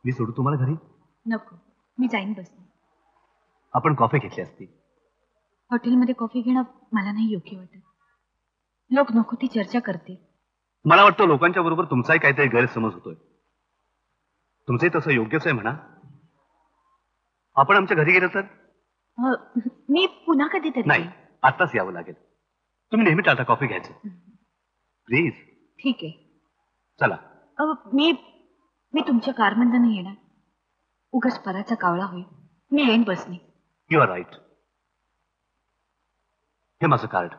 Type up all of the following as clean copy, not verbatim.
मी सोडू तुम्हाला घरी? नको, मी जाईन बसने. आपण कॉफी घेतली असती. हॉटेलमध्ये कॉफी घेणं मला नाही योग्य वाटत. लोक नको ती चर्चा करतील. मला वाटतं लोकांच्या बरोबर तुमचाही काहीतरी गैरसमज होतोय. तुमचंही तसं योग्यच आहे म्हणा. आपण आमच्या घरी गेलो तर? मी पुन्हा कधीतरी नाही, आत्ताच यावं लागेल. तुम्ही नेहमी टाटा कॉफी घ्यायचं प्लीज. ठीक आहे, चला. मी तुमच्या कारमधनं नाही येणार. उगाच पराचा कावळा होईल. मी येईन बसने. You are right. हे माझं कार्ड.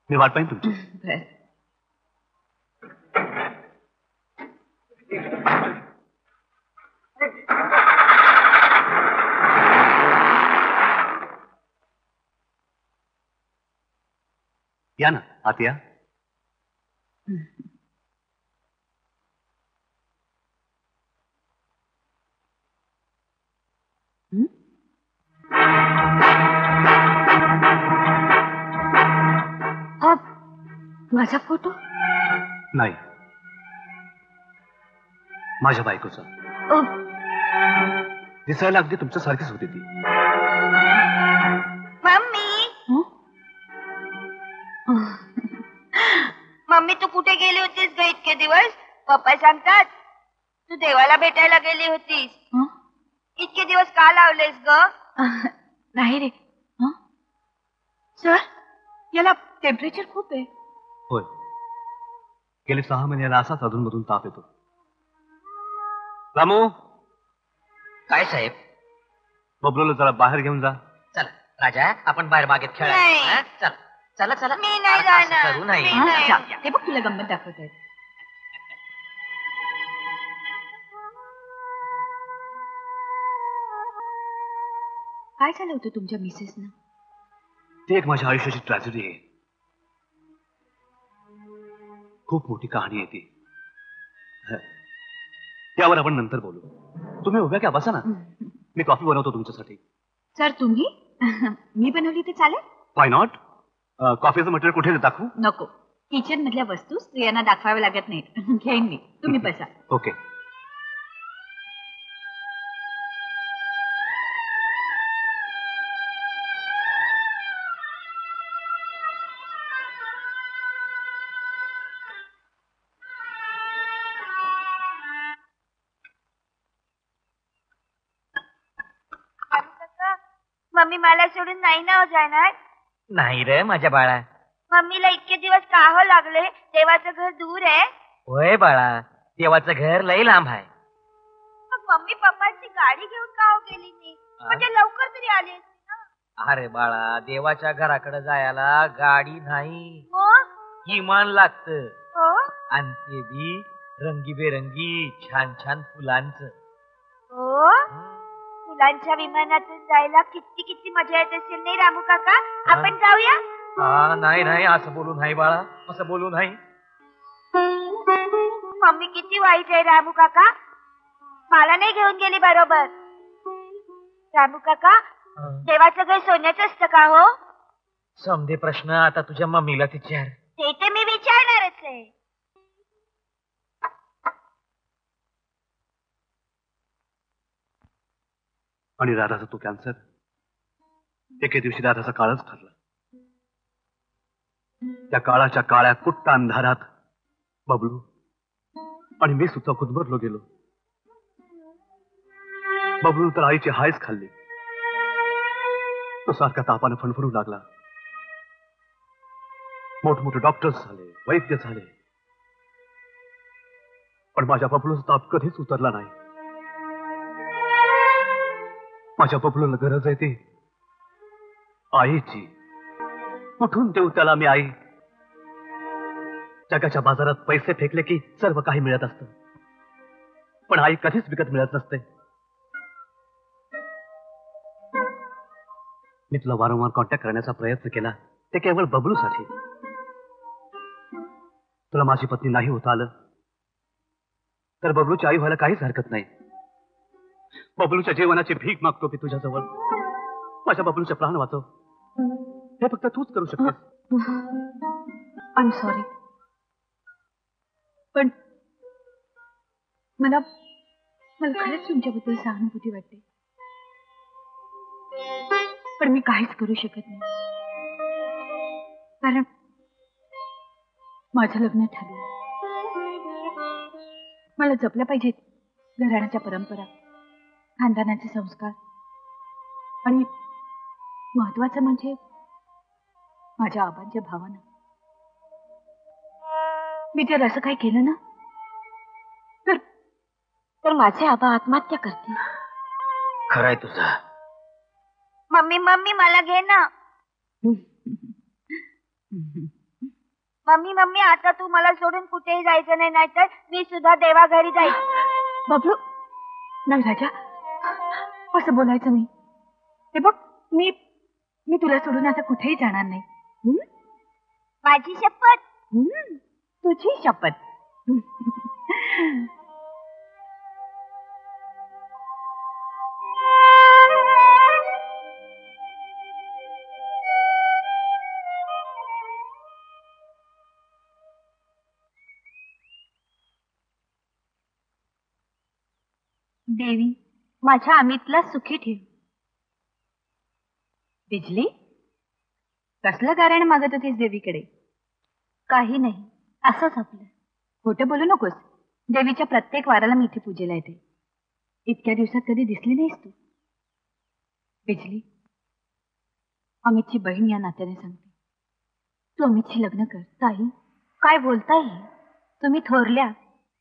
मी वाट पाहिन तुमची. या ना, आत या. माझा फोटो? नाही, माझ्या बायकोचा. दिसायला अगदी तुमच्यासारखीच होती ती. मम्मी तू कुठे गेली होतीस ग इतके दिवस? पप्पा सांगतात तू देवाला भेटायला गेली होतीस. इतके दिवस का लावलेस ग? नाही रे. सर, याला टेम्परेचर खूप आहे. होय, गेली 6 महिन्याला असाच अधूनमधून ताप येतो. रामू. काय साहेब? बबलूला जरा बाहेर घेऊन जा. चला राजा, आपण बाहेर बागेत खेळायला. चला चला चला. मी नाही जाणार. करू नाही. हे बघ तुला गंमत दाखवत आहे. काय झालं होतं तुमच्या मिसेसना? ती एक माझ्या आयुष्याची ट्रॅजेडी आहे. खूप मोठी कहाणी आहे ती. त्यावर आपण नंतर बोलू. तुम्ही उभ्या क्या, बसा ना. मी कॉफी बनवतो तुमच्यासाठी. सर तुम्ही? मी बनवली तर चालेल? Why not. कॉफीचं मटेरियल कुठे दाखवू? नको, किचन मधल्या वस्तू स्त्रियांना दाखवाव्या लागत नाहीत. घेईन मी, तुम्ही बसा. ओके. मम्मी मला सोडून नाही ना हो जाणार? नाही रे माझ्या बाळा. मम्मीला इतके दिवस का हो लागले? देवाचं घर दूर आहे. होय बाळा, देवाचं घर लई लांब आहे. मग मम्मी पप्पाची गाडी घेऊन का हो गेली नाही? म्हणजे लवकर तरी आली असती ना. अरे बाळा, देवाच्या घराकडे जायला गाडी नाही, मग इमान लागतं. हो आणि ते बी रंगीबेरंगी छान छान फुलांचं. हो, फुलांच्या विमानातून जायला किती किती मजा येत असेल नाही रामू काका? आपण जाऊया. नाही नाही, असं बोलू नाही बाळा, असं बोलू नाही. मम्मी किती वाईट आहे रामू काका. मला नाही घेऊन गेली बरोबर. रामू काका, देवाचं घर सोन्याचं असतं का हो? समजे प्रश्न आता तुझ्या मम्मीला विचार. ते मी विचारणारच आहे. आणि राधाचा तो कॅन्सर. एके दिवशी राधाचा काळच ठरला. त्या काळाच्या काळ्या कुट्ट अंधारात बबलू आणि मी सुद्धा गुदमरलो गेलो. बबलू तर आईची हायच खाल्ली. तो सारखा तापानं फणफणू लागला. मोठमोठे डॉक्टर्स झाले, वैद्य झाले, पण माझ्या बबलूचा ताप कधीच उतरला नाही. माझ्या बबलूला गरज आहे ती आईची. कुठून देऊ त्याला मी आई? जगाच्या बाजारात पैसे फेकले की सर्व काही मिळत असतं, पण आई कधीच विकत मिळत नसते. मी तुला वारंवार कॉन्टॅक्ट करण्याचा प्रयत्न केला, ते केवळ बबलूसाठी. तुला माझी पत्नी नाही होता आलं तर बबलूची आई व्हायला काहीच हरकत नाही. बबलूच्या जीवनाची भीक मागतो मी तुझ्याजवळ. माझ्या बबलूचे प्राण वाचव. हे फक्त तूच करू शकतेस. आय एम सॉरी, पण मला खरंच तुमच्याबद्दल सहानुभूती वाटते, पण मी काहीच करू शकत नाही, कारण माझं लग्न ठरलं. मला जपल्या पाहिजेत घराण्याच्या परंपरा, खानदानाचे संस्कार, आणि महत्वाचं म्हणजे माझ्या आबांच्या भावना. मी जर असं काही केलं ना तर माझे आबा आत्महत्या करतील. खरंय तुझं. मम्मी मम्मी मला घे ना. मम्मी मम्मी आता तू मला सोडून कुठेही जायचं नाही, नाहीतर मी सुद्धा देवाघरी जाईल. बबलू, नाही राजा, असं बोलायचं नाही. हे बघ, मी तुला सोडून आता कुठेही जाणार नाही. माझी शपथ. तुझी शपथ. देवी, माझ्या अमितला सुखी ठेव. बिजली, कसलं कारण मागत होतीस देवीकडे? काही नाही, असंच आपलं. खोटं बोलू नकोस. देवीच्या प्रत्येक वाराला मी इथे पूजेला येते. इतक्या दिवसात कधी दिसली नाहीस तू. बिजली, अमितची बहीण या नात्याने सांगते, तू अमितशी लग्न कर. ताई, काय बोलताय? तुम्ही थोरल्या,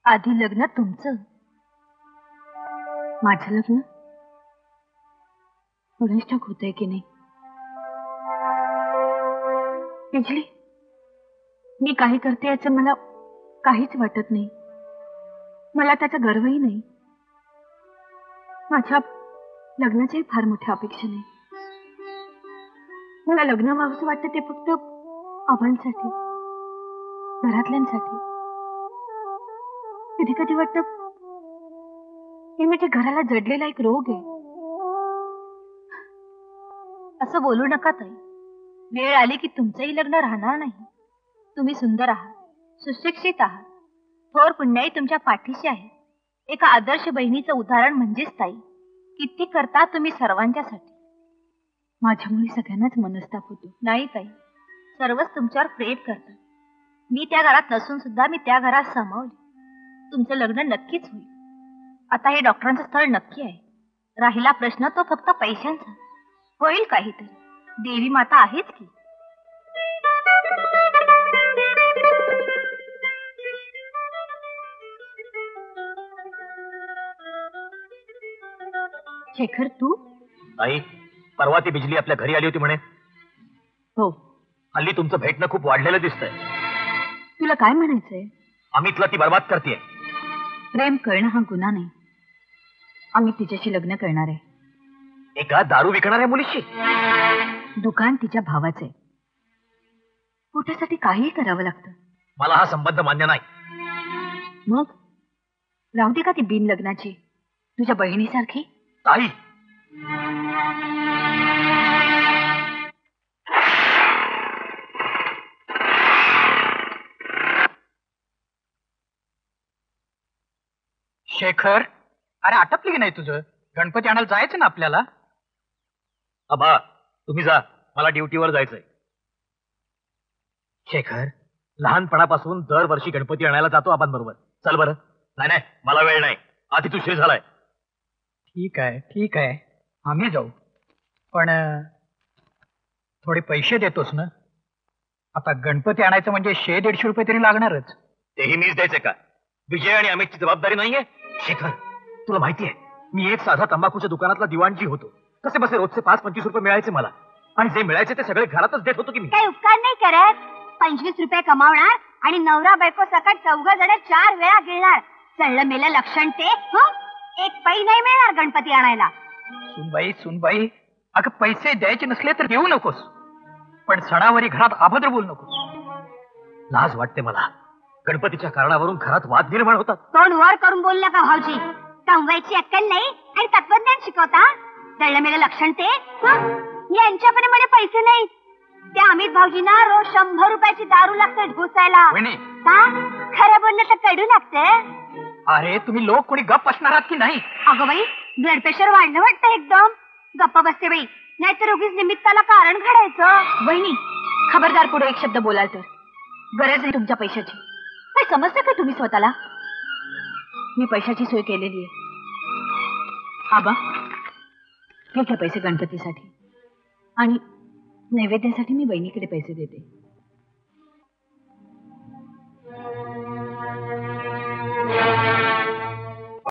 आधी लग्न तुमचं. माझं लग्न पुढेच ठाक होतंय की नाही? बिजली, मी काही करते याचं मला काहीच वाटत नाही. मला त्याचा गर्वही नाही. माझ्या लग्नाच्याही फार मोठ्या अपेक्षा नाही. मला लग्न व्हावंसं वाटतं ते फक्त आबांसाठी, घरातल्यांसाठी. कधी कधी वाटतं हे म्हणजे घराला जडलेला एक रोग आहे. असं बोलू नका ताई. वेळ आली की तुमचंही लग्न राहणार नाही. तुम्ही सुंदर आहात, सुशिक्षित आहात, थोर पुण्याई तुमच्या पाठीशी आहे. एका आदर्श बहिणीचं उदाहरण म्हणजेच ताई. किती करता तुम्ही सर्वांच्यासाठी. माझ्यामुळे सगळ्यांनाच मनस्ताप होतो. नाही ताई, सर्वच तुमच्यावर प्रेम करतात. मी त्या घरात नसून सुद्धा मी त्या घरात सामावले. तुमचं लग्न नक्कीच होईल. आता हे डॉक्टरांचं स्थळ नक्की आहे. राहिला प्रश्न तो फक्त पैशांचा. होईल काहीतरी. देवी माता आहेच की. शेखर, तू? आई, परवा ती बिजली आपल्या घरी आली होती म्हणे. हो. हल्ली तुमचं भेटणं खूप वाढलेलं दिसतंय. तुला काय म्हणायचंय? अमितला ती बर्बाद करतेय. प्रेम करणं हा गुन्हा नाही. आम्ही तिच्याशी लग्न करणार आहे. एका दारू विकणाऱ्या मुलीशी? दुकान तिच्या भावाचं आहे. पोटासाठी काहीही करावं लागतं. मला हा संबंध मान्य नाही. मग राहू दे का ती बिन लग्नाची, तुझ्या बहिणीसारखी? ताई, शेखर, अरे आटपली की नाही तुझं? गणपती आणायला जायचं ना आपल्याला. आबा तुम्ही जा, मला ड्युटीवर जायचंय. शेखर, लहानपणापासून दरवर्षी गणपती आणायला जातो आबांबरोबर. चल बरं. नाही नाही, मला वेळ नाही. आधी उशीर झालाय. ठीक आहे ठीक आहे, आम्ही जाऊ. पण थोडे पैसे देतोस ना? आता गणपती आणायचं म्हणजे 100-150 रुपये तरी लागणारच. तेही मीच द्यायचे का? विजय आणि अमितची जबाबदारी नाहीये? शेखर, तुला माहितीये मी एक साधा तंबाखूच्या दुकानातला दिवाणजी होतो. कसे बसे रोजचे 5-25 रुपये मिळायचे मला, आणि जे मिळायचे ते सगळे घरातच देत होतो की मी. काही उपकार नाही करत. 25 रुपये कमावणार आणि नवरा बायको सकाळ 4 जण 4 वेळा गिळणार. चढलं मेलं लक्षण ते. एक पै नाही मिळणार गणपती आणायला. सुनबाई, अगं पैसे द्यायचे नसले तर देऊ नकोस, पण सणावारी घरात अभद्र बोलू नकोस. लाज वाटते मला. गणपतीच्या कारणावरून घरात वाद निर्माण होतात. तोंड वर करून बोल नका भाऊजी. कमवायची अक्कल नाही आणि तत्वज्ञान शिकवता. चढलं मेलं लक्षण ते. यांच्याकडे म्हणे पैसे नाही. त्या अमित भाऊजींना रोज 100 रुपयाची दारू लागते ढोसायला. वहिनी, का? खरं बोललं तर कडू लागते. अरे तुम्ही लोक कोणी गप्प असणार आहात की नाही? अगं बाई, ब्लड प्रेशर वाढलं वाटतं एकदम. गप्प बसते बाई, नाहीतर उगीच निमित्ताला कारण घडायचं. वहिनी, खबरदार पुढे एक शब्द बोलाल तर गरज नाही तुमच्या पैशाची. काय समजता का तुम्ही स्वतःला? मी पैशाची सोय केलेली आहे. आबा, हे घ्या पैसे गणपतीसाठी, आणि नैवेद्यासाठी मी बहिणीकडे पैसे देते.